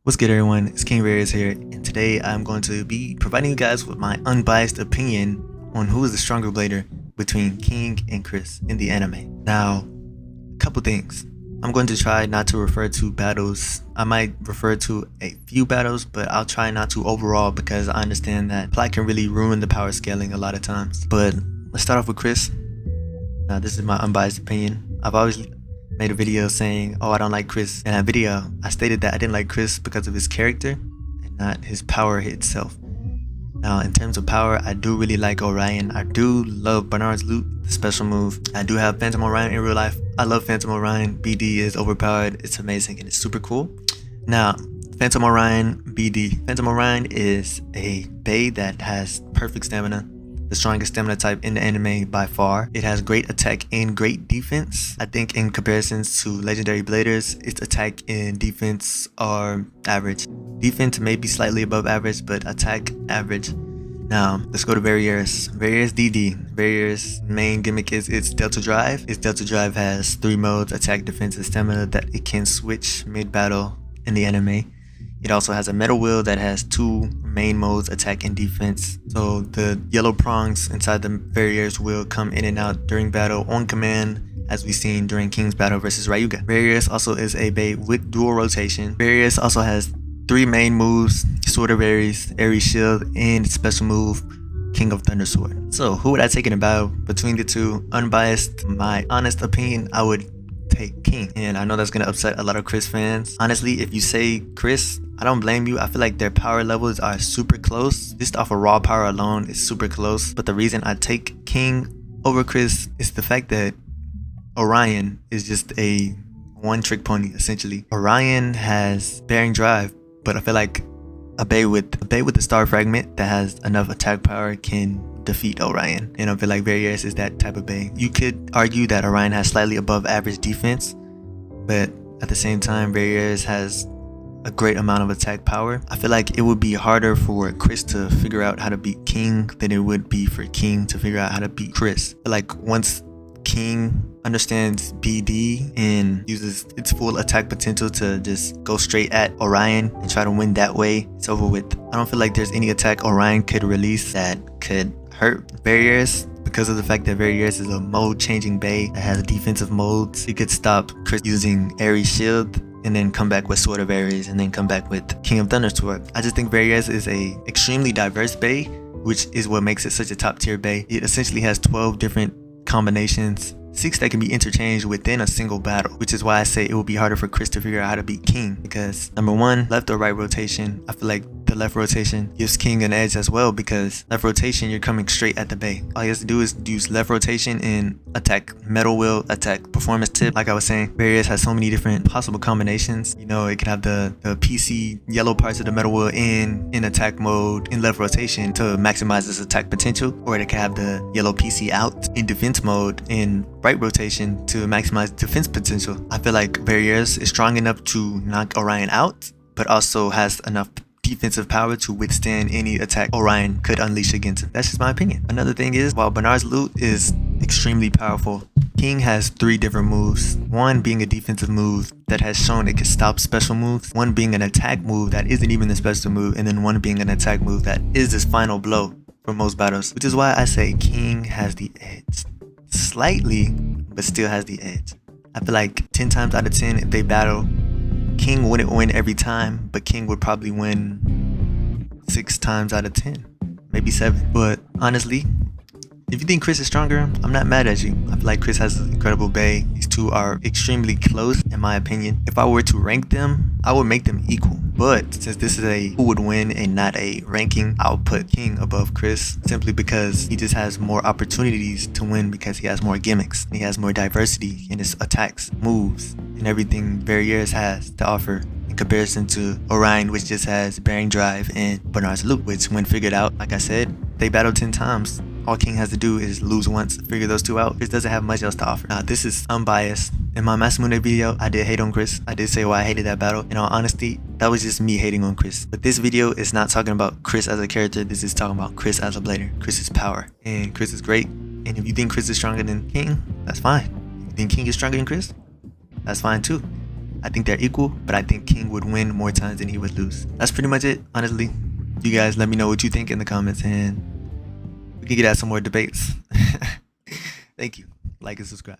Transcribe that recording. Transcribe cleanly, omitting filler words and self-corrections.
What's good, everyone? It's King Variares here, and today I'm going to be providing you guys with my unbiased opinion on who is the stronger blader between King and Chris in the anime. Now, a couple things. I'm going to try not to refer to battles. I might refer to a few battles, but I'll try not to overall because I understand that plot can really ruin the power scaling a lot of times. But let's start off with Chris. Now, this is my unbiased opinion. I've always made a video saying, oh, I don't like Chris. In that video, I stated that I didn't like Chris because of his character and not his power itself. Now, in terms of power, I do really like Orion. I do love Bernard's loot, the special move. I do have Phantom Orion in real life. I love Phantom Orion. BD is overpowered. It's amazing and it's super cool. Now, Phantom Orion BD. Phantom Orion is a Bae that has perfect stamina. The strongest stamina type in the anime by far. It has great attack and great defense. I think in comparisons to legendary bladers, its attack and defense are average. Defense may be slightly above average, but attack average. Now, let's go to Variares. Variares DD. Variares' main gimmick is its Delta Drive. Its Delta Drive has 3 modes, attack, defense, and stamina, that it can switch mid-battle in the anime. It also has a metal wheel that has 2 main modes, attack and defense. So the yellow prongs inside the Variares wheel come in and out during battle on command, as we've seen during King's battle versus Ryuga. Variares also is a Bae with dual rotation. Variares also has 3 main moves, Sword of Ares, Ares Shield, and special move, King of Thunder Sword. So who would I take in a battle between the two? Unbiased, my honest opinion, I would take King. And I know that's gonna upset a lot of Chris fans. Honestly, if you say Chris, I don't blame you. I feel like their power levels are super close. Just off of raw power alone, it's super close. But the reason I take King over Chris is the fact that Orion is just a one-trick pony, essentially. Orion has bearing drive, but I feel like a Bae with the star fragment that has enough attack power can defeat Orion. And I feel like Variares is that type of Bae. You could argue that Orion has slightly above average defense, but at the same time, Variares has a great amount of attack power. I feel like it would be harder for Chris to figure out how to beat King than it would be for King to figure out how to beat Chris. I feel like once King understands BD and uses its full attack potential to just go straight at Orion and try to win that way, it's over with. I don't feel like there's any attack Orion could release that could hurt Variares, because of the fact that Variares is a mode changing Bae that has defensive modes. He could stop Chris using Ares Shield and then come back with Sword of Ares and then come back with King of Thunder Sword. I just think Variares is a extremely diverse Bae, which is what makes it such a top tier Bae. It essentially has 12 different combinations, 6 that can be interchanged within a single battle, which is why I say it will be harder for Chris to figure out how to beat King, because number 1, left or right rotation. I feel like the left rotation gives King an edge as well, because left rotation, you're coming straight at the Bae. All he has to do is use left rotation and attack metal wheel, attack performance tip. Like I was saying, Variares has so many different possible combinations. You know, it could have the PC yellow parts of the metal wheel in attack mode in left rotation to maximize its attack potential, or it could have the yellow PC out in defense mode in right rotation to maximize defense potential. I feel like Variares is strong enough to knock Orion out, but also has enough defensive power to withstand any attack Orion could unleash against him. That's just my opinion. Another thing is, while Bernard's loot is extremely powerful, King has 3 different moves. 1 being a defensive move that has shown it can stop special moves, 1 being an attack move that isn't even a special move, and then 1 being an attack move that is his final blow for most battles, which is why I say King has the edge. Slightly, but still has the edge. I feel like 10 times out of 10, if they battle, King wouldn't win every time, but King would probably win 6 times out of 10, maybe 7. But honestly, if you think Chris is stronger, I'm not mad at you. I feel like Chris has an incredible Bae. These two are extremely close, in my opinion. If I were to rank them, I would make them equal. But since this is a who would win and not a ranking, I'll put King above Chris, simply because he just has more opportunities to win, because he has more gimmicks. He has more diversity in his attacks, moves, and everything Variares has to offer, in comparison to Orion, which just has bearing drive and Bernard's loop, which when figured out, like I said, they battle 10 times. All King has to do is lose once, figure those 2 out. Chris doesn't have much else to offer. Now, this is unbiased. In my Masamune video, I did hate on Chris. I did say why I hated that battle. In all honesty, that was just me hating on Chris. But this video is not talking about Chris as a character. This is talking about Chris as a blader. Chris's power. And Chris is great. And if you think Chris is stronger than King, that's fine. If you think King is stronger than Chris, that's fine too. I think they're equal, but I think King would win more times than he would lose. That's pretty much it, honestly. You guys let me know what you think in the comments, and we can get at some more debates. Thank you. Like and subscribe.